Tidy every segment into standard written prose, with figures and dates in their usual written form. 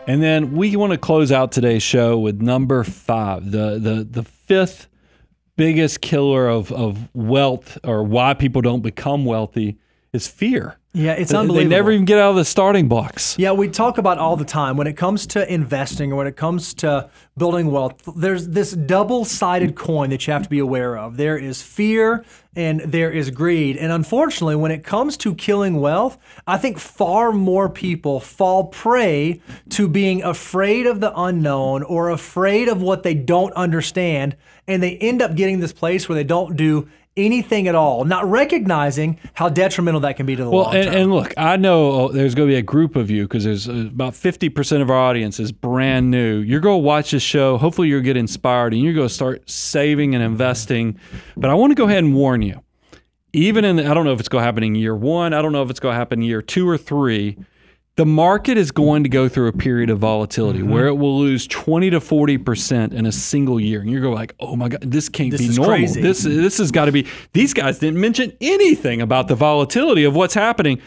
And then we want to close out today's show with number 5, the fifth biggest killer of wealth, or why people don't become wealthy, is fear. Yeah, it's unbelievable. They never even get out of the starting blocks. Yeah, we talk about all the time when it comes to investing or when it comes to building wealth, there's this double-sided coin that you have to be aware of. There is fear and there is greed. And unfortunately, when it comes to killing wealth, I think far more people fall prey to being afraid of the unknown or afraid of what they don't understand. And they end up getting this place where they don't do anything at all, not recognizing how detrimental that can be to the long term. And look, I know there's going to be a group of you, because there's about 50% of our audience is brand new. You're going to watch this show. Hopefully you'll get inspired and you're going to start saving and investing. But I want to go ahead and warn you, even in, I don't know if it's going to happen in year 1. I don't know if it's going to happen in year 2 or 3. The market is going to go through a period of volatility where it will lose 20 to 40% in a single year. And you're going like, oh my God, this can't be normal. Crazy. This has got to be, these guys didn't mention anything about the volatility of what's happening.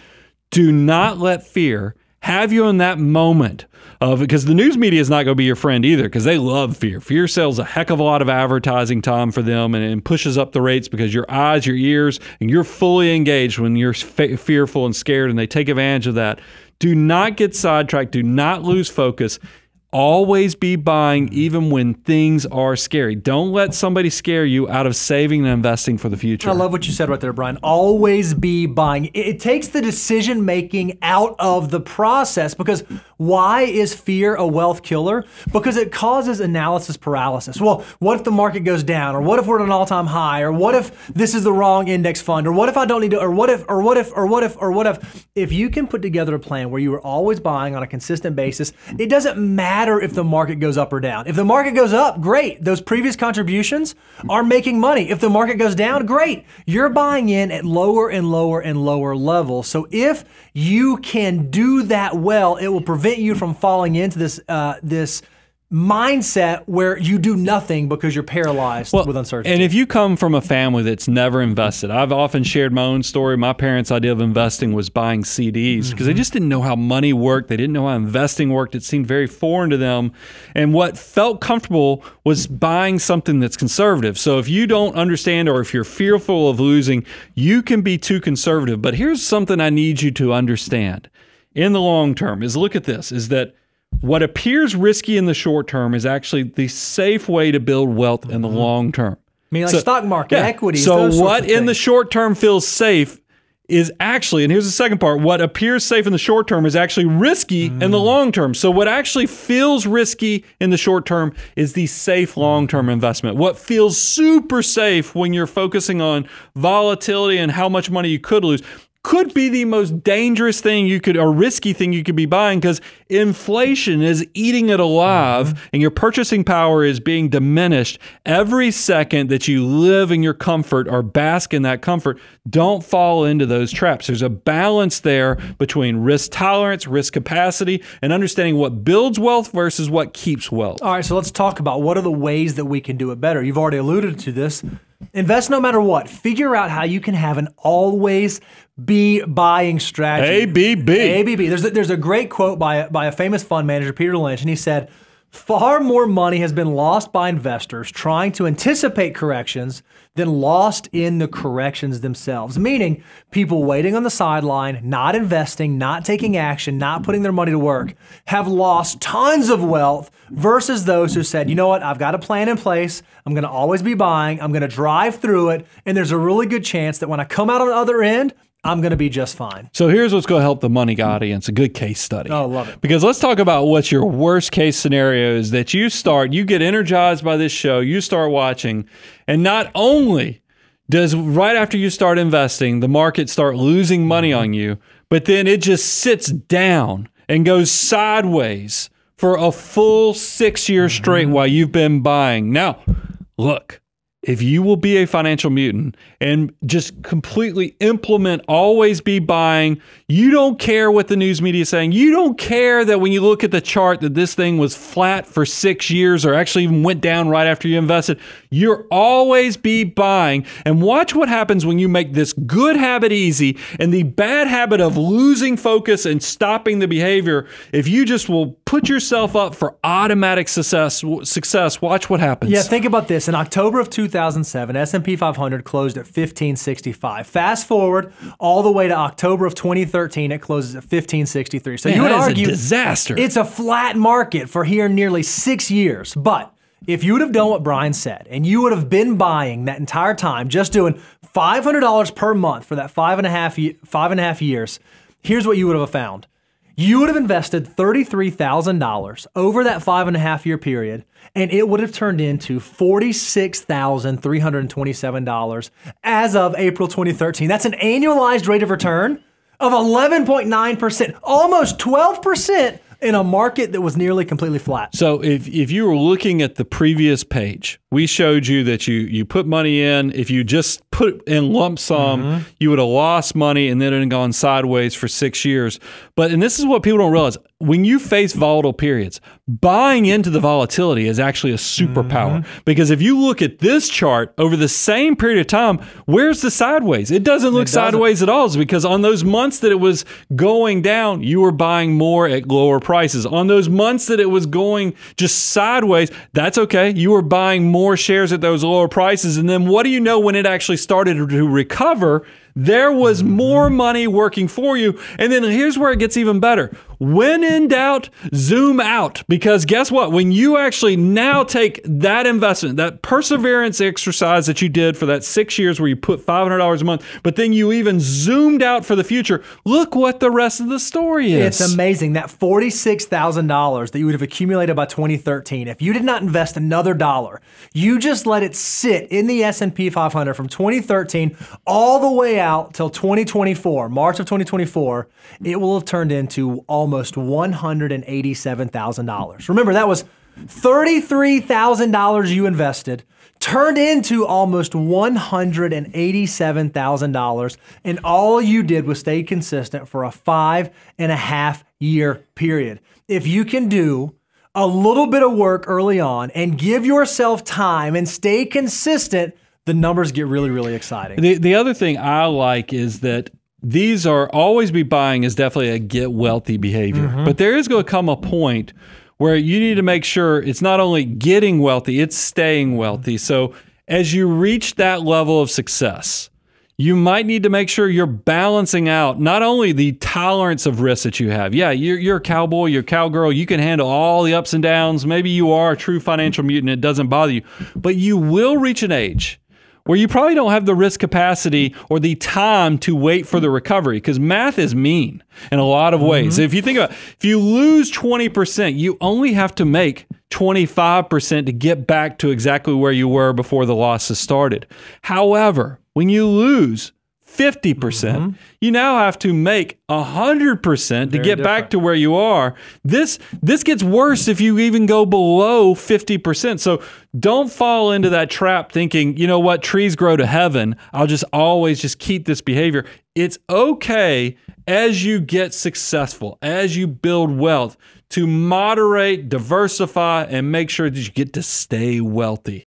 Do not let fear have you in that moment of, because the news media is not going to be your friend either, because they love fear. Fear sells a heck of a lot of advertising time for them and pushes up the rates because your eyes, your ears, and you're fully engaged when you're fearful and scared, and they take advantage of that. Do not get sidetracked. Do not lose focus. Always be buying even when things are scary. Don't let somebody scare you out of saving and investing for the future. I love what you said right there, Brian. Always be buying. It takes the decision making out of the process, because why is fear a wealth killer? Because it causes analysis paralysis. Well, what if the market goes down? Or what if we're at an all-time high? Or what if this is the wrong index fund? Or what if I don't need to, or what if. If you can put together a plan where you are always buying on a consistent basis, it doesn't matter if the market goes up or down. If the market goes up, great. Those previous contributions are making money. If the market goes down, great. You're buying in at lower and lower and lower levels. So if you can do that well, it will prevent you from falling into this mindset where you do nothing because you're paralyzed with uncertainty. And if you come from a family that's never invested, I've often shared my own story. My parents' idea of investing was buying CDs because they just didn't know how money worked. They didn't know how investing worked. It seemed very foreign to them. And what felt comfortable was buying something that's conservative. So if you don't understand, or if you're fearful of losing, you can be too conservative. But here's something I need you to understand in the long term is, look at this, is that what appears risky in the short term is actually the safe way to build wealth in the long term. I mean, like stock market, equities. So what in the short term feels safe is actually, and here's the second part, what appears safe in the short term is actually risky in the long term. So what actually feels risky in the short term is the safe long-term investment. What feels super safe when you're focusing on volatility and how much money you could lose could be the most dangerous thing you could, or risky thing you could be buying, because inflation is eating it alive and your purchasing power is being diminished every second that you live in your comfort or bask in that comfort. Don't fall into those traps. There's a balance there between risk tolerance, risk capacity, and understanding what builds wealth versus what keeps wealth. All right, so let's talk about what are the ways that we can do it better. You've already alluded to this. Invest no matter what. Figure out how you can have an always be buying strategy. ABB. There's a great quote by a famous fund manager, Peter Lynch, and he said, far more money has been lost by investors trying to anticipate corrections than lost in the corrections themselves. Meaning, people waiting on the sideline, not investing, not taking action, not putting their money to work, have lost tons of wealth versus those who said, you know what, I've got a plan in place, I'm gonna always be buying, I'm gonna drive through it, and there's a really good chance that when I come out on the other end, I'm going to be just fine. So here's what's going to help the money audience, a good case study. Oh, love it. Because let's talk about what your worst case scenario is, that you get energized by this show, you start watching, and not only does right after you start investing, the market start losing money on you, but then it just sits down and goes sideways for a full 6 years straight while you've been buying. Now, look, if you will be a financial mutant and just completely implement always be buying, you don't care what the news media is saying. You don't care that when you look at the chart that this thing was flat for 6 years or actually even went down right after you invested. You're always be buying. And watch what happens when you make this good habit easy and the bad habit of losing focus and stopping the behavior. If you just will put yourself up for automatic success, watch what happens. Yeah, think about this. In October of 2007, S&P 500 closed at 1565. Fast forward all the way to October of 2013, it closes at 1563. So you would argue a disaster. It's a flat market for here nearly 6 years. But if you would have done what Brian said, and you would have been buying that entire time, just doing $500 per month for that 5.5 years, here's what you would have found. You would have invested $33,000 over that 5.5 year period, and it would have turned into $46,327 as of April 2013. That's an annualized rate of return of 11.9%, almost 12% in a market that was nearly completely flat. So if you were looking at the previous page, we showed you that you put money in. If you just put in lump sum, you would have lost money and then it had gone sideways for 6 years. And this is what people don't realize. When you face volatile periods, buying into the volatility is actually a superpower. Because if you look at this chart over the same period of time, where's the sideways? It doesn't look sideways at all. It's because on those months that it was going down, you were buying more at lower prices. On those months that it was going just sideways, that's okay. You were buying more shares at those lower prices. And then what do you know when it actually started to recover? There was more money working for you. And then here's where it gets even better. When in doubt, zoom out. Because guess what? When you actually now take that investment, that perseverance exercise that you did for that 6 years where you put $500 a month, but then you even zoomed out for the future, look what the rest of the story is. It's amazing. That $46,000 that you would have accumulated by 2013, if you did not invest another dollar, you just let it sit in the S&P 500 from 2013 all the way out till 2024, March of 2024, it will have turned into almost $187,000. Remember, that was $33,000 you invested, turned into almost $187,000, and all you did was stay consistent for a 5.5 year period. If you can do a little bit of work early on and give yourself time and stay consistent, the numbers get really, really exciting. The other thing I like is that these are always be buying is definitely a get wealthy behavior. But there is going to come a point where you need to make sure it's not only getting wealthy, it's staying wealthy. So as you reach that level of success, you might need to make sure you're balancing out not only the tolerance of risk that you have. Yeah, you're a cowboy, you're a cowgirl, you can handle all the ups and downs. Maybe you are a true financial mutant, it doesn't bother you. But you will reach an age where you probably don't have the risk capacity or the time to wait for the recovery, because math is mean in a lot of ways. If you think about it, if you lose 20%, you only have to make 25% to get back to exactly where you were before the losses started. However, when you lose 50%, you now have to make 100% to get back to where you are. This gets worse if you even go below 50%. So don't fall into that trap thinking, you know what, trees grow to heaven. I'll just always just keep this behavior. It's okay as you get successful, as you build wealth, to moderate, diversify, and make sure that you get to stay wealthy.